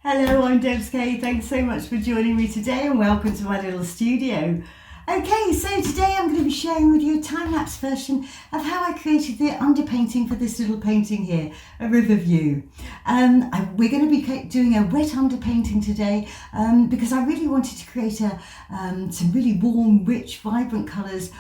Hello, I'm Debs Kay. Thanks so much for joining me today and welcome to my little studio. Okay, so today I'm going to be sharing with you a time-lapse version of how I created the underpainting for this little painting here, a river view. We're going to be doing a wet underpainting today because I really wanted to create some really warm, rich, vibrant colours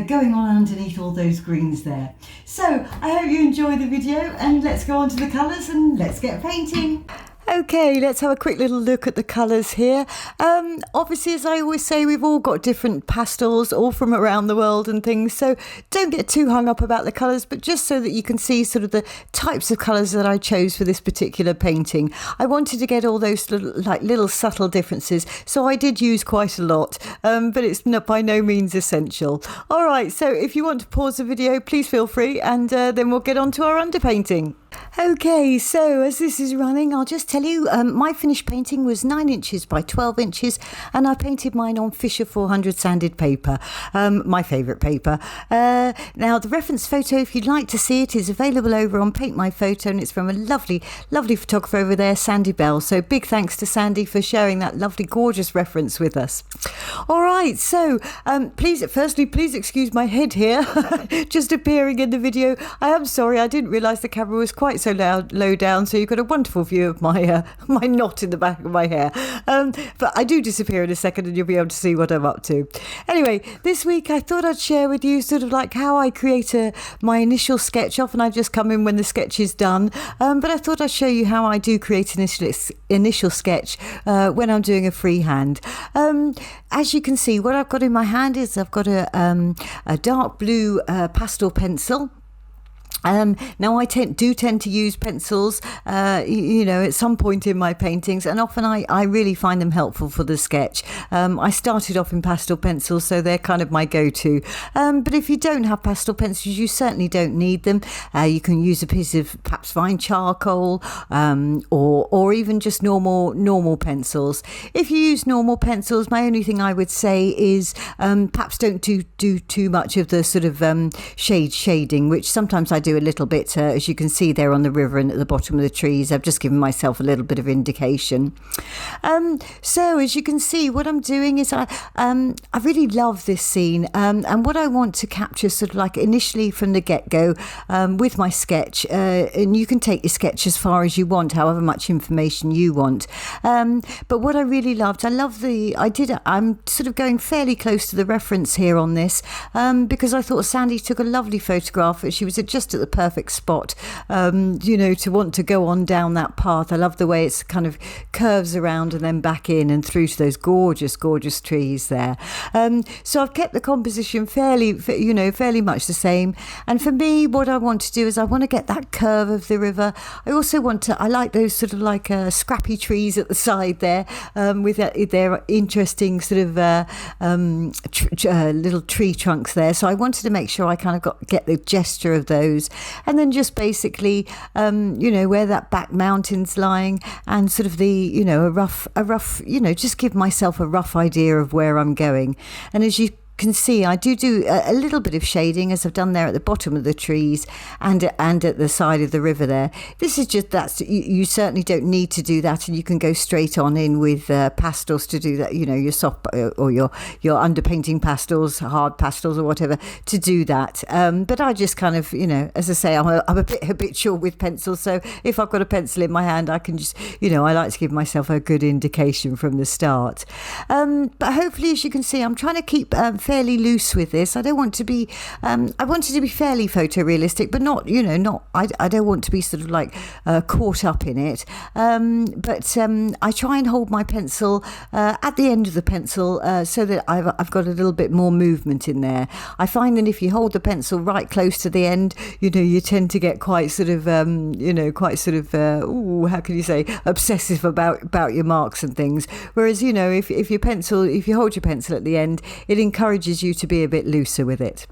going on underneath all those greens there. So I hope you enjoy the video and let's go on to the colours and let's get painting. Okay, let's have a quick little look at the colours here. Obviously, as I always say, we've all got different pastels, all from around the world and things, so don't get too hung up about the colours, but just so that you can see sort of the types of colours that I chose for this particular painting. I wanted to get all those little subtle differences, so I did use quite a lot, but it's by no means essential. All right, so if you want to pause the video, please feel free, and then we'll get on to our underpainting. Okay, so as this is running, I'll just tell you, my finished painting was 9 inches by 12 inches, and I painted mine on Fisher 400 sanded paper, my favourite paper. Now, the reference photo, if you'd like to see it, is available over on Paint My Photo, and it's from a lovely, lovely photographer over there, Sandy Bell. So big thanks to Sandy for sharing that lovely, gorgeous reference with us. All right, so please excuse my head here, just appearing in the video. I am sorry, I didn't realise the camera was quite so low down, so you've got a wonderful view of my my knot in the back of my hair. But I do disappear in a second and you'll be able to see what I'm up to. Anyway, this week I thought I'd share with you sort of like how I create my initial sketch. Often I just come in when the sketch is done, but I thought I'd show you how I do create an initial sketch when I'm doing a freehand. As you can see, what I've got in my hand is I've got a dark blue pastel pencil. Now I do tend to use pencils, at some point in my paintings, and often I really find them helpful for the sketch. I started off in pastel pencils, so they're kind of my go-to. But if you don't have pastel pencils, you certainly don't need them. You can use a piece of perhaps fine charcoal, or even just normal pencils. If you use normal pencils, my only thing I would say is perhaps don't do too much of the sort of shading, which sometimes I do a little bit, as you can see there on the river and at the bottom of the trees. I've just given myself a little bit of indication. So as you can see, what I'm doing is I really love this scene, and what I want to capture sort of like initially from the get-go with my sketch, and you can take your sketch as far as you want, however much information you want. But what I really loved, I'm sort of going fairly close to the reference here on this, because I thought Sandy took a lovely photograph. She was just at the perfect spot, to want to go on down that path. I love the way it's kind of curves around and then back in and through to those gorgeous, gorgeous trees there. So I've kept the composition fairly much the same. And for me, what I want to do is I want to get that curve of the river. I like those sort of like scrappy trees at the side there, with their interesting sort of little tree trunks there. So I wanted to make sure I kind of get the gesture of those, and then just basically where that back mountain's lying, and sort of a rough just give myself a rough idea of where I'm going. And as you can see, I do a little bit of shading, as I've done there at the bottom of the trees and at the side of the river there. This is just you certainly don't need to do that, and you can go straight on in with pastels to do that, your soft or your underpainting pastels, hard pastels or whatever, to do that. But I just kind of, as I say, I'm a bit habitual with pencils, so if I've got a pencil in my hand, I can just, I like to give myself a good indication from the start. But hopefully, as you can see, I'm trying to keep fairly loose with this. I don't want to be I want it to be fairly photorealistic, but not I don't want to be sort of like caught up in it, but I try and hold my pencil at the end of the pencil, so that I've got a little bit more movement in there. I find that if you hold the pencil right close to the end, you tend to get quite sort of how can you say, obsessive about your marks and things, whereas if you hold your pencil at the end, it encourages you to be a bit looser with it.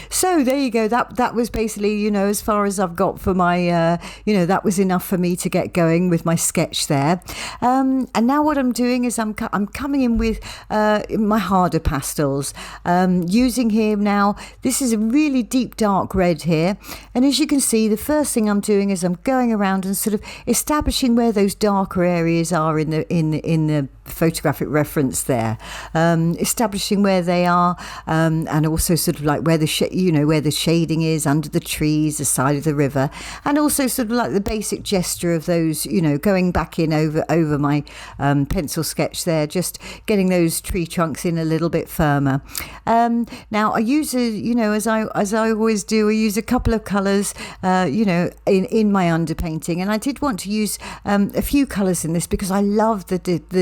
So there you go. That was basically, as far as I've got for my, that was enough for me to get going with my sketch there. And now what I'm doing is I'm coming in with my harder pastels. Using here now, this is a really deep dark red here. And as you can see, the first thing I'm doing is I'm going around and sort of establishing where those darker areas are in the photographic reference there, establishing where they are, and also sort of like where the shading is under the trees, the side of the river, and also sort of like the basic gesture of those, going back in over my pencil sketch there, just getting those tree trunks in a little bit firmer. Now I use as I always do, I use a couple of colours, in my underpainting, and I did want to use a few colours in this because I love the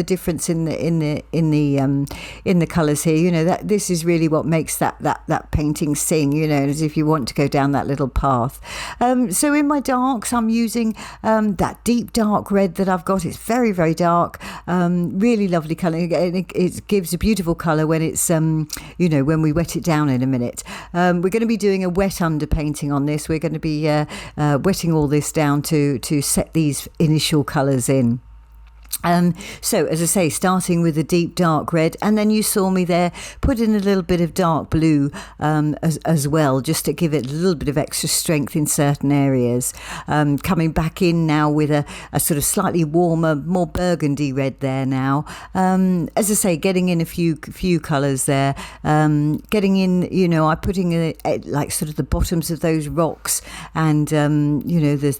difference in the colours here. That this is really what makes that painting sing, as if you want to go down that little path. So in my darks, I'm using that deep dark red that I've got. It's very, very dark, really lovely colour. It gives a beautiful colour when it's when we wet it down in a minute. We're going to be doing a wet underpainting on this. We're going to be wetting all this down to set these initial colours in. So as I say, starting with a deep dark red, and then you saw me there put in a little bit of dark blue as well, just to give it a little bit of extra strength in certain areas. Coming back in now with a sort of slightly warmer, more burgundy red there now. As I say, getting in a few colours there. Getting in, I'm putting like sort of the bottoms of those rocks, and there's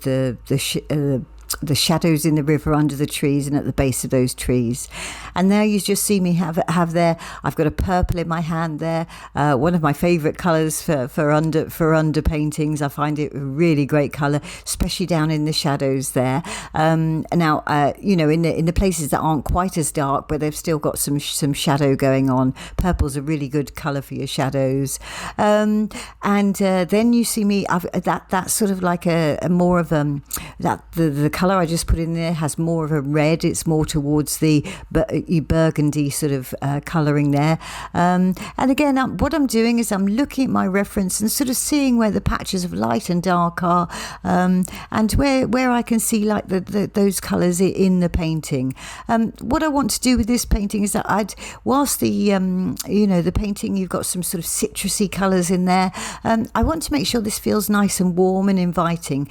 the shadows in the river under the trees and at the base of those trees. And there you just see me have there, I've got a purple in my hand there, one of my favourite colours for under paintings. I find it a really great colour, especially down in the shadows there. Now in the places that aren't quite as dark, but they've still got some shadow going on, purple's a really good colour for your shadows. And then you see me, that's sort of like a more of the colour I just put in there has more of a red. It's more towards the burgundy sort of colouring there. And again, what I'm doing is I'm looking at my reference and sort of seeing where the patches of light and dark are, and where I can see like those colours in the painting. What I want to do with this painting is that whilst the painting, you've got some sort of citrusy colours in there, I want to make sure this feels nice and warm and inviting.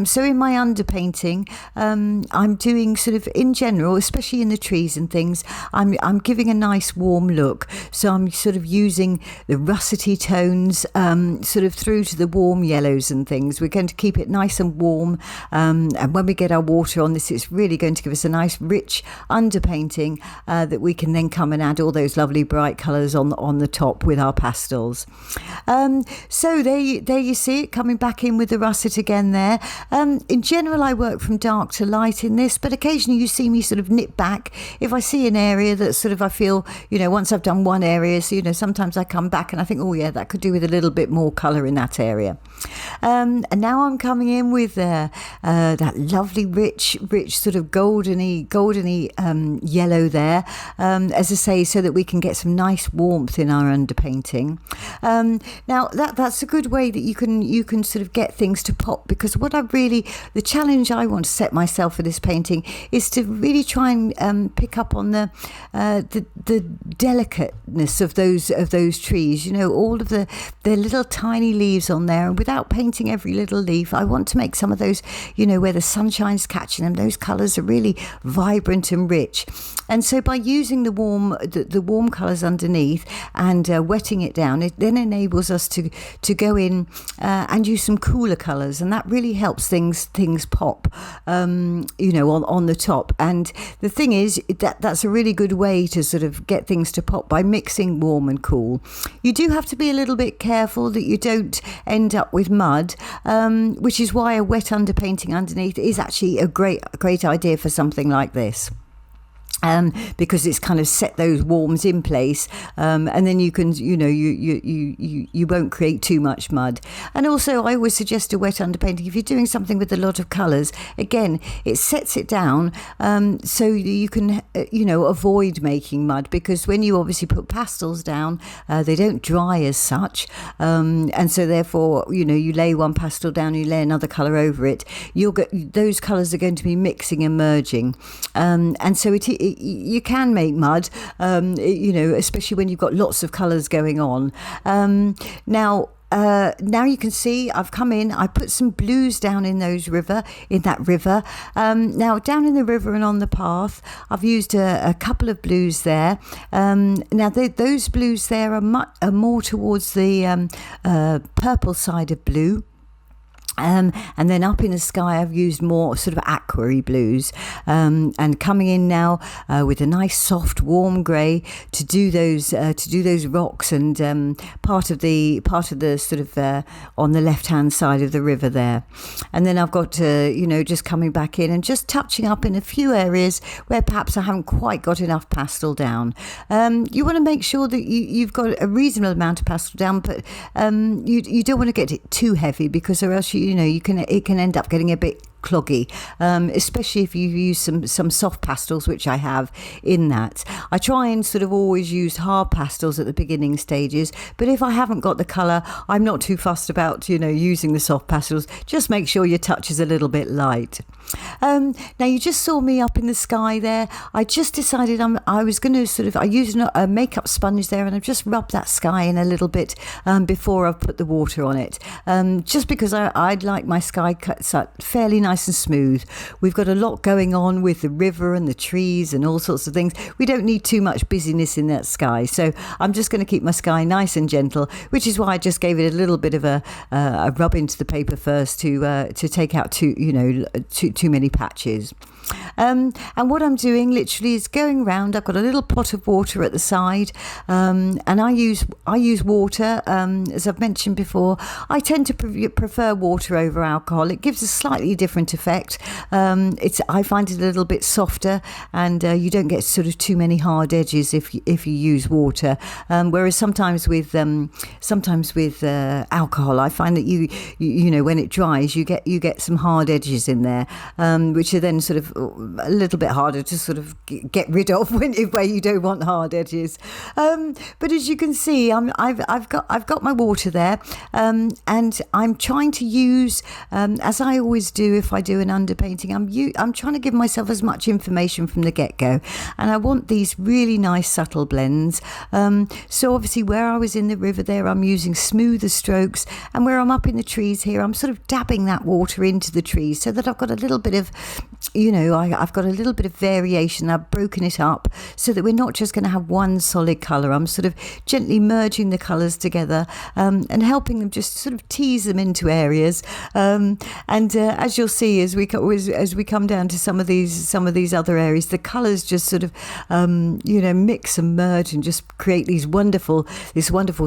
So in my underpainting, I'm doing sort of in general, especially in the trees and things, I'm giving a nice warm look. So I'm sort of using the russety tones sort of through to the warm yellows and things. We're going to keep it nice and warm, and when we get our water on this, it's really going to give us a nice rich underpainting that we can then come and add all those lovely bright colours on the top with our pastels. So there you see it coming back in with the russet again there. In general, I work from dark to light in this, but occasionally you see me sort of nip back if I see an area that sort of I feel, once I've done one area, so sometimes I come back and I think, oh yeah, that could do with a little bit more colour in that area. And now I'm coming in with that lovely rich sort of goldeny yellow there, as I say, so that we can get some nice warmth in our underpainting. Now that's a good way that you can sort of get things to pop, because the challenge I want to set myself for this painting is to really try and pick up on the delicateness of those trees. All of their little tiny leaves on there, and without painting every little leaf, I want to make some of those, where the sunshine's catching them, those colours are really vibrant and rich. And so by using the warm colours underneath and wetting it down, it then enables us to go in and use some cooler colours, and that really helps things pop, on the top. And the thing is that's a really good way to sort of get things to pop, by mixing warm and cool. You do have to be a little bit careful that you don't end up with mud, which is why a wet underpainting underneath is actually a great idea for something like this. because it's kind of set those warms in place, and then you can, you won't create too much mud. And also, I always suggest a wet underpainting if you're doing something with a lot of colours. Again, it sets it down, so you can, avoid making mud, because when you obviously put pastels down, they don't dry as such, and so therefore, you lay one pastel down, you lay another colour over it, you'll get those colours are going to be mixing and merging, and so you can make mud, especially when you've got lots of colours going on. Now you can see I've come in, I put some blues down in that river. Now down in the river and on the path, I've used a couple of blues there. Now those blues there are more towards the purple side of blue. And then up in the sky, I've used more sort of aqua-y blues, and coming in now with a nice soft warm grey to do those rocks and part of the sort of on the left hand side of the river there. And then I've got just coming back in and just touching up in a few areas where perhaps I haven't quite got enough pastel down. You want to make sure that you've got a reasonable amount of pastel down, but you don't want to get it too heavy, because or else it can end up getting a bit cloggy, especially if you use some soft pastels, which I have in that. I try and sort of always use hard pastels at the beginning stages, but if I haven't got the colour, I'm not too fussed about using the soft pastels. Just make sure your touch is a little bit light. Now you just saw me up in the sky there. I just decided I was going to I used a makeup sponge there, and I've just rubbed that sky in a little bit before I've put the water on it, just because I'd like my sky cut fairly nice and smooth. We've got a lot going on with the river and the trees and all sorts of things. We don't need too much busyness in that sky, so I'm just going to keep my sky nice and gentle, which is why I just gave it a little bit of a rub into the paper first to take out too many patches. And what I'm doing literally is going round. I've got a little pot of water at the side, and I use water, as I've mentioned before. I tend to prefer water over alcohol. It gives a slightly different effect. I find it a little bit softer, and you don't get sort of too many hard edges if you use water. Whereas sometimes with alcohol, I find that you when it dries, you get some hard edges in there, which are then sort of a little bit harder to sort of get rid of where you don't want hard edges. But as you can see, I've got my water there, and I'm trying to use, as I always do if I do an underpainting, I'm trying to give myself as much information from the get-go, and I want these really nice subtle blends. So obviously where I was in the river there, I'm using smoother strokes, and where I'm up in the trees here, I'm sort of dabbing that water into the trees so that I've got a little bit of, I've got a little bit of variation. I've broken it up so that we're not just going to have one solid colour. I'm sort of gently merging the colours together, and helping them just sort of tease them into areas. And as you'll see, as we come down to some of these other areas, the colours just sort of mix and merge and just create this wonderful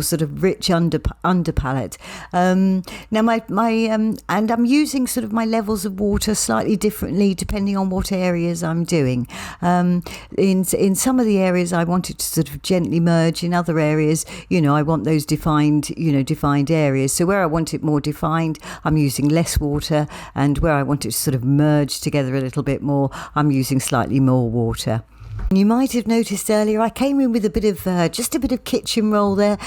sort of rich underpalette. Now and I'm using sort of my levels of water slightly differently depending on what areas I'm doing. In some of the areas I want it to sort of gently merge. In other areas, I want those defined areas. So where I want it more defined, I'm using less water, and where I want it to sort of merge together a little bit more, I'm using slightly more water. You might have noticed earlier I came in with a bit of kitchen roll there,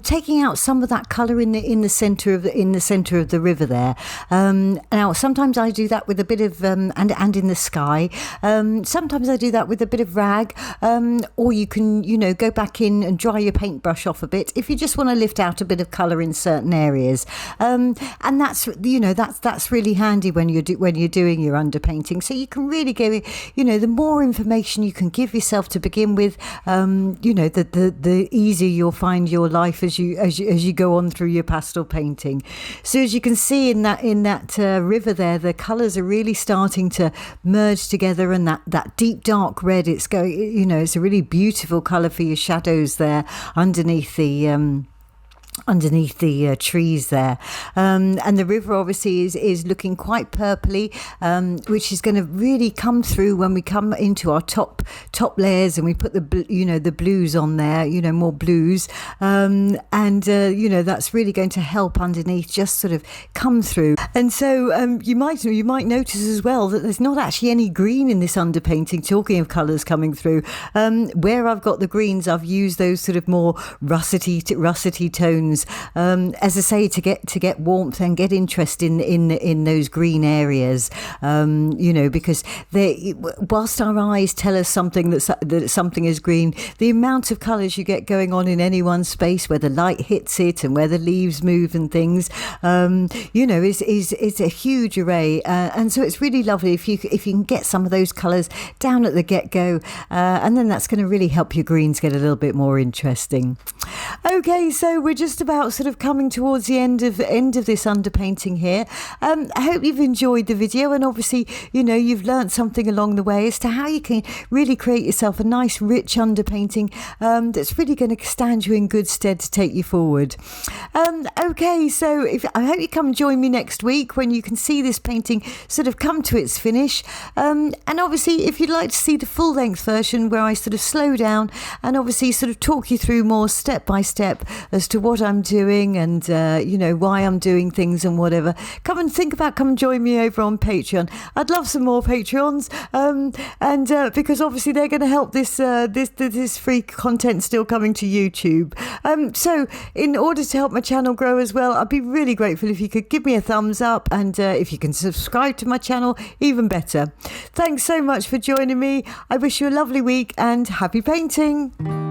taking out some of that colour in the centre of the river there. Now sometimes I do that with a bit of and in the sky. Sometimes I do that with a bit of rag, or you can go back in and dry your paintbrush off a bit if you just want to lift out a bit of colour in certain areas. And that's really handy when you're doing your underpainting. So you can really go, the more information you can give yourself to begin with, the easier you'll find your life as you go on through your pastel painting. So as you can see in that river there, the colours are really starting to merge together, and that deep dark red, it's going, it's a really beautiful colour for your shadows there underneath the underneath the trees there, and the river obviously is looking quite purpley, which is going to really come through when we come into our top layers and we put the blues on there, more blues, and that's really going to help underneath just sort of come through. And so you might notice as well that there's not actually any green in this underpainting. Talking of colours coming through, where I've got the greens, I've used those sort of more russety tones, as I say, to get warmth and get interest in those green areas, because whilst our eyes tell us something that something is green, the amount of colours you get going on in any one space, where the light hits it and where the leaves move and things, is a huge array, and so it's really lovely if you can get some of those colours down at the get-go, and then that's going to really help your greens get a little bit more interesting. Okay, so we're just about sort of coming towards the end of this underpainting here. I hope you've enjoyed the video, and obviously you've learned something along the way as to how you can really create yourself a nice rich underpainting that's really going to stand you in good stead to take you forward. Okay, so I hope you come and join me next week when you can see this painting sort of come to its finish, and obviously if you'd like to see the full length version where I sort of slow down and obviously sort of talk you through more step by step as to what I'm doing and why I'm doing things and whatever, come and join me over on Patreon. I'd love some more Patreons, and because obviously they're going to help this free content still coming to YouTube. So in order to help my channel grow as well, I'd be really grateful if you could give me a thumbs up, and if you can subscribe to my channel, even better. Thanks so much for joining me. I wish you a lovely week and happy painting.